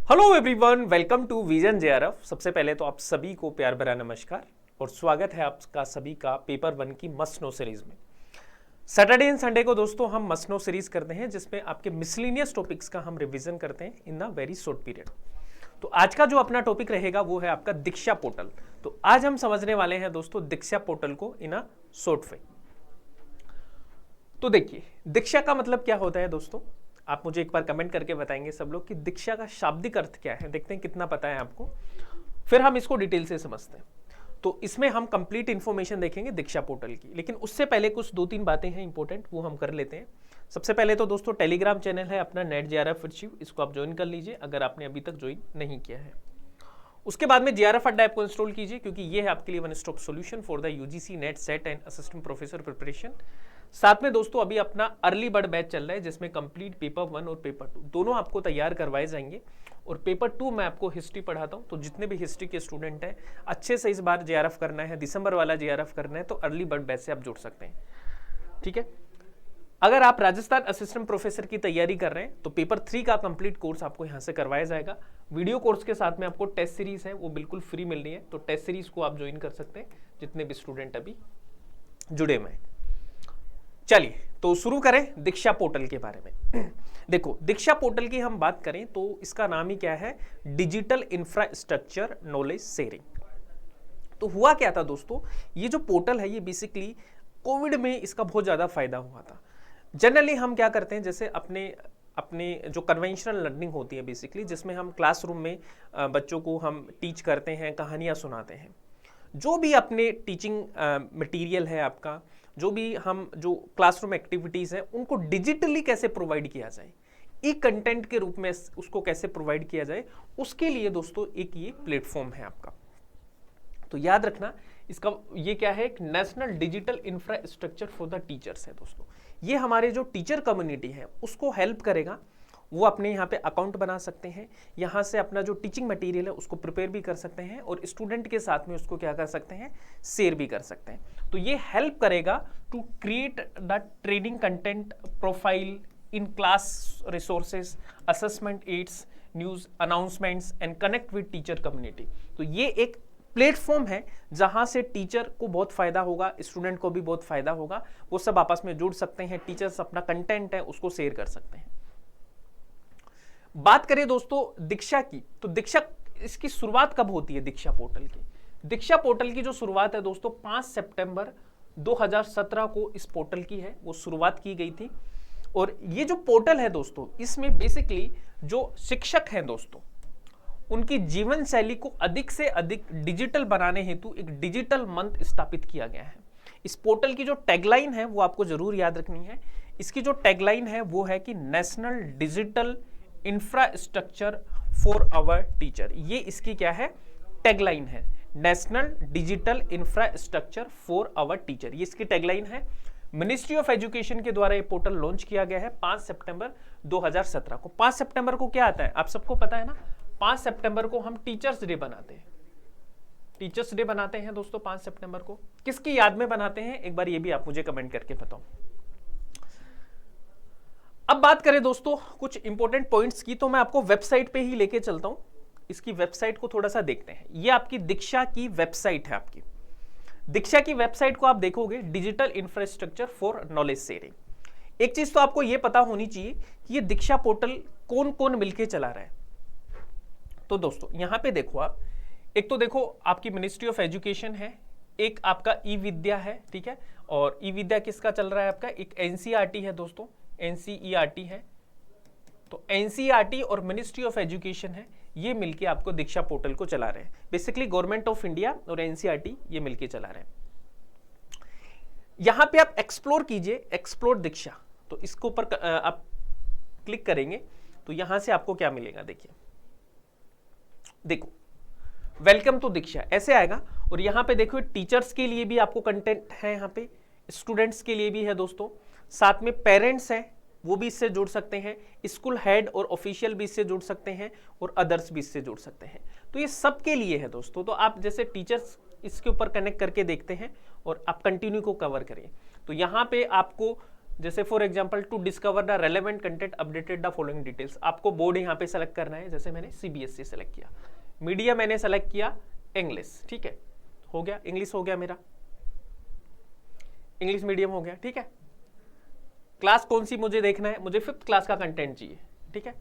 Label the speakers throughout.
Speaker 1: Hello everyone, welcome to vision JRF. सबसे पहले तो आप सभी को प्यार भरा नमस्कार और स्वागत है आपका सभी का पेपर 1 की मस्ट नो सीरीज में। सैटरडे एंड संडे को दोस्तों हम मस्ट नो सीरीज करते हैं जिसमें आपके मिसलिनियस टॉपिक्स का हम रिवीजन करते हैं इन अ वेरी शॉर्ट पीरियड। तो आज का जो अपना टॉपिक रहेगा वो है आपका दीक्षा पोर्टल। तो आज हम समझने वाले हैं दोस्तों दीक्षा पोर्टल को इन अ शॉर्ट वे। तो देखिए, दीक्षा का मतलब क्या होता है दोस्तों, आप मुझे एक बार कमेंट करके बताएंगे सब लोग कि दीक्षा का शाब्दिक अर्थ क्या है। देखते हैं कितना पता है आपको, फिर हम इसको डिटेल से समझते हैं। तो इसमें हम कंप्लीट इंफॉर्मेशन देखेंगे दीक्षा पोर्टल की, लेकिन उससे पहले कुछ 2-3 बातें हैं इंपॉर्टेंट, वो हम कर लेते हैं। सबसे पहले तो दोस्तों टेलीग्राम चैनल है अपना नेट जेआरएफ अचीव, इसको आप ज्वाइन कर लीजिए अगर आपने अभी तक ज्वाइन नहीं किया है। उसके बाद में जेआरएफ अड्डा ऐप को इंस्टॉल कीजिए क्योंकि ये है आपके लिए one stop solution for the UGC net set and assistant professor preparation. साथ में दोस्तों अभी अपना अर्ली बर्ड बैच चल रहा है जिसमें कंप्लीट पेपर 1 और पेपर 2 दोनों आपको तैयार करवाए जाएंगे। और पेपर 2 मैं आपको हिस्ट्री पढ़ाता हूँ, तो जितने भी हिस्ट्री के स्टूडेंट हैं अच्छे से इस बार जेआरएफ करना है, दिसंबर वाला जेआरएफ करना है, तो अर्ली बर्ड बैच से आप जुड़ सकते हैं। ठीक है, अगर आप राजस्थान असिस्टेंट प्रोफेसर की तैयारी कर रहे हैं तो पेपर 3 का कंप्लीट कोर्स आपको यहाँ से करवाया जाएगा। वीडियो कोर्स के साथ में आपको टेस्ट सीरीज है वो बिल्कुल फ्री मिल रही है, तो टेस्ट सीरीज को आप ज्वाइन कर सकते हैं जितने भी स्टूडेंट अभी जुड़े हुए हैं। चलिए तो शुरू करें दीक्षा पोर्टल के बारे में। देखो, दीक्षा पोर्टल की हम बात करें तो इसका नाम ही क्या है, डिजिटल इंफ्रास्ट्रक्चर नॉलेज शेयरिंग। तो हुआ क्या था दोस्तों, ये जो पोर्टल है ये बेसिकली कोविड में इसका बहुत ज़्यादा फायदा हुआ था। जनरली हम क्या करते हैं, जैसे अपने जो कन्वेंशनल लर्निंग होती है बेसिकली, जिसमें हम क्लासरूम में बच्चों को हम टीच करते हैं, कहानियाँ सुनाते हैं, जो भी अपने टीचिंग मटेरियल है आपका, जो क्लासरूम एक्टिविटीज़ हैं उनको डिजिटली कैसे प्रोवाइड किया जाए, ई कंटेंट के रूप में उसको कैसे प्रोवाइड किया जाए, उसके लिए दोस्तों एक ये प्लेटफॉर्म है आपका। तो याद रखना इसका ये क्या है, एक national digital infrastructure for the teachers है दोस्तों। ये हमारे जो टीचर कम्युनिटी है उसको हेल्प करेगा, वो अपने यहाँ पे अकाउंट बना सकते हैं, यहाँ से अपना जो टीचिंग मटेरियल है उसको प्रिपेयर भी कर सकते हैं और स्टूडेंट के साथ में उसको क्या कर सकते हैं, शेयर भी कर सकते हैं। तो ये हेल्प करेगा to create the training content profile in class resources, assessment aids, news announcements and connect with teacher community. तो ये एक प्लेटफॉर्म है जहां से टीचर को बहुत फायदा होगा, स्टूडेंट को भी बहुत फायदा होगा, वो सब आपस में जुड़ सकते हैं, टीचर्स अपना कंटेंट है उसको शेयर कर सकते हैं। बात करें दोस्तों दीक्षा की, तो दीक्षा इसकी शुरुआत कब होती है दीक्षा पोर्टल की? दीक्षा पोर्टल की जो शुरुआत है दोस्तों 5 सितंबर 2017 को इस पोर्टल की है, वो शुरुआत की गई थी। और ये जो पोर्टल है दोस्तों, इसमें बेसिकली जो शिक्षक हैं दोस्तों, उनकी जीवन शैली को अधिक से अधिक डिजिटल बनाने हेतु एक डिजिटल मंच स्थापित किया गया है। इस पोर्टल की जो टैगलाइन है वो आपको जरूर याद रखनी है। इसकी जो टैगलाइन है वो है कि national digital infrastructure for our teacher. ये इसकी क्या है, टैगलाइन है, national digital infrastructure for our teacher, ये इसकी टैगलाइन है। मिनिस्ट्री ऑफ एजुकेशन के द्वारा ये पोर्टल लॉन्च किया गया है 5 सितंबर 2017 को। 5 सितंबर को क्या आता है आप सबको पता है ना, 5 सितंबर को हम टीचर्स डे बनाते हैं। टीचर्स डे बनाते हैं दोस्तों 5 सितंबर को, किसकी याद में बनाते हैं एक बार ये भी आप मुझे कमेंट करके बताओ। अब बात करें दोस्तों कुछ इंपॉर्टेंट पॉइंट्स की, तो मैं आपको वेबसाइट पे ही लेके चलता हूं। इसकी वेबसाइट को थोड़ा सा देखते हैं। ये आपकी दीक्षा की वेबसाइट है। आपकी दीक्षा की वेबसाइट को आप देखोगे, digital infrastructure for knowledge sharing. एक चीज तो आपको यह पता होनी चाहिए कि ये दीक्षा पोर्टल कौन कौन मिलकर चला रहा है। तो दोस्तों यहां पे देखो आप, एक तो देखो आपकी मिनिस्ट्री ऑफ एजुकेशन है, एक आपका ई विद्या है, ठीक है, और ई विद्या किसका चल रहा है आपका, एक एनसीईआरटी है दोस्तों, एनसीईआरटी है। तो एनसीईआरटी और मिनिस्ट्री ऑफ एजुकेशन है, ये मिलके आपको दीक्षा पोर्टल को चला रहे हैं। बेसिकली गवर्नमेंट ऑफ इंडिया और एनसीईआरटी ये मिलके चला रहे हैं। यहां पे आप एक्सप्लोर कीजिए, एक्सप्लोर दीक्षा, तो इसके ऊपर आप क्लिक करेंगे तो यहां से आपको क्या मिलेगा, देखिए, देखो वेलकम टू दीक्षा ऐसे आएगा। और यहां पे देखो टीचर्स के लिए भी आपको कंटेंट है, यहाँ पे स्टूडेंट्स के लिए भी है दोस्तों, साथ में पेरेंट्स हैं वो भी इससे जुड़ सकते हैं, स्कूल हेड और ऑफिशियल भी इससे जुड़ सकते हैं और अदर्स भी इससे जुड़ सकते हैं। तो ये सबके लिए है दोस्तों। तो आप जैसे टीचर्स इसके ऊपर कनेक्ट करके देखते हैं और आप कंटिन्यू को कवर करिए। तो यहाँ पे आपको जैसे for example to discover the relevant content updated the following details, आपको बोर्ड यहाँ पे सेलेक्ट करना है। जैसे मैंने सीबीएसई सेलेक्ट किया, मीडिया मैंने सेलेक्ट किया इंग्लिश, ठीक है, हो गया इंग्लिश, हो गया मेरा इंग्लिश मीडियम हो गया, ठीक है। क्लास कौन सी मुझे देखना है, मुझे 5th क्लास का कंटेंट चाहिए, ठीक है,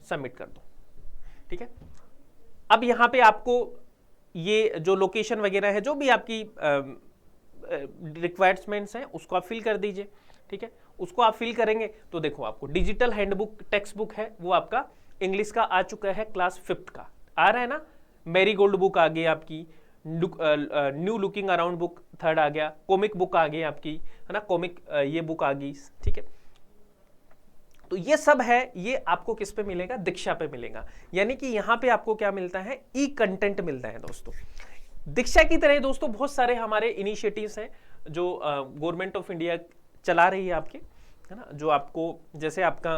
Speaker 1: सबमिट कर दो, ठीक है। अब यहाँ पे आपको ये जो लोकेशन वगैरह है, जो भी आपकी रिक्वायरमेंट्स हैं उसको आप फिल कर दीजिए, ठीक है। उसको आप फिल करेंगे तो देखो आपको डिजिटल हैंडबुक टेक्स्ट बुक है वो आपका इंग्लिश का आ चुका है, क्लास 5th का आ रहा है ना। मैरी गोल्ड बुक आ गई आपकी, new looking around book 3rd आ गया, कॉमिक बुक आ गई आपकी, है ना, कॉमिक ये बुक आ गई, ठीक है। तो ये सब है, ये आपको किस पे मिलेगा, दीक्षा पे मिलेगा। यानी कि यहाँ पे आपको क्या मिलता है, ई कंटेंट मिलता है दोस्तों। दीक्षा की तरह दोस्तों बहुत सारे हमारे इनिशिएटिव्स हैं जो गवर्नमेंट ऑफ इंडिया चला रही है आपके, है ना, जो आपको जैसे आपका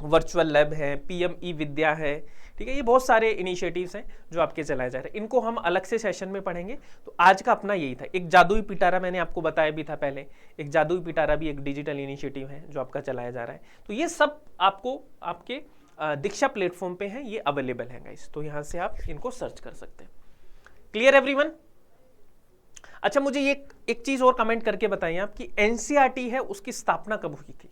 Speaker 1: वर्चुअल लैब है, पीएम ई विद्या है, ठीक है, ये बहुत सारे इनिशिएटिव्स हैं जो आपके चलाए जा रहे हैं। इनको हम अलग से सेशन में पढ़ेंगे। तो आज का अपना यही था। एक जादुई पिटारा मैंने आपको बताया भी था पहले, एक जादुई पिटारा भी एक डिजिटल इनिशिएटिव है जो आपका चलाया जा रहा है। तो ये सब आपको आपके दीक्षा प्लेटफॉर्म पे है, ये अवेलेबल है गाइस, तो यहाँ से आप इनको सर्च कर सकते हैं। Clear everyone? अच्छा, मुझे ये एक चीज और कमेंट करके बताइए आप कि एनसीईआरटी है उसकी स्थापना कब हुई थी।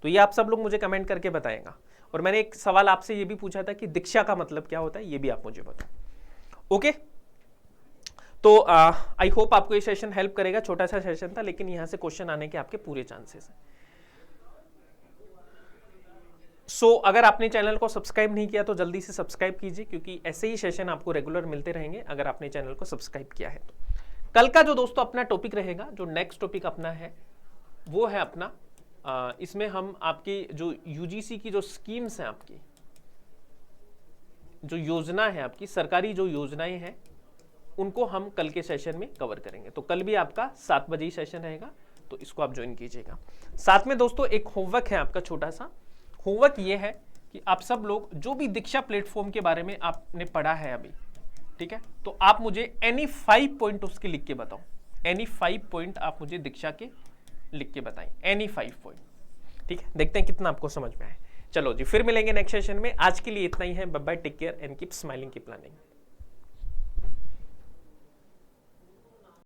Speaker 1: तो ये आप सब लोग मुझे कमेंट करके बताएगा। और मैंने एक सवाल आपसे ये भी पूछा था कि दीक्षा का मतलब क्या होता है, ये भी आप मुझे बताओ। ओके, तो आई होप आपको ये सेशन हेल्प करेगा। छोटा सा सेशन था लेकिन यहां से क्वेश्चन आने के आपके पूरे चांसेस हैं। अगर आपने चैनल को सब्सक्राइब नहीं किया तो जल्दी से सब्सक्राइब कीजिए, क्योंकि ऐसे ही सेशन आपको रेगुलर मिलते रहेंगे अगर आपने चैनल को सब्सक्राइब किया है तो। कल का जो दोस्तों अपना टॉपिक रहेगा, जो नेक्स्ट टॉपिक अपना है वो है अपना इसमें हम आपकी जो यूजीसी की जो स्कीम्स हैं, आपकी जो योजना है, आपकी सरकारी जो योजनाएं हैं, उनको हम कल के सेशन में कवर करेंगे। तो कल भी आपका 7 बजे ही सेशन रहेगा, तो इसको आप ज्वाइन कीजिएगा। साथ में दोस्तों एक होमवर्क है आपका, छोटा सा होमवर्क ये है कि आप सब लोग जो भी दीक्षा प्लेटफॉर्म के बारे में आपने पढ़ा है अभी, ठीक है, तो आप मुझे एनी 5 पॉइंट उसके लिख के बताओ। एनी 5 पॉइंट आप मुझे दीक्षा के लिख के बताएं, एनी 5 पॉइंट, ठीक है। देखते हैं कितना आपको समझ में आए। चलो जी, फिर मिलेंगे नेक्स्ट सेशन में। आज के लिए इतना ही है। Bye bye, take care and keep smiling, keep learning.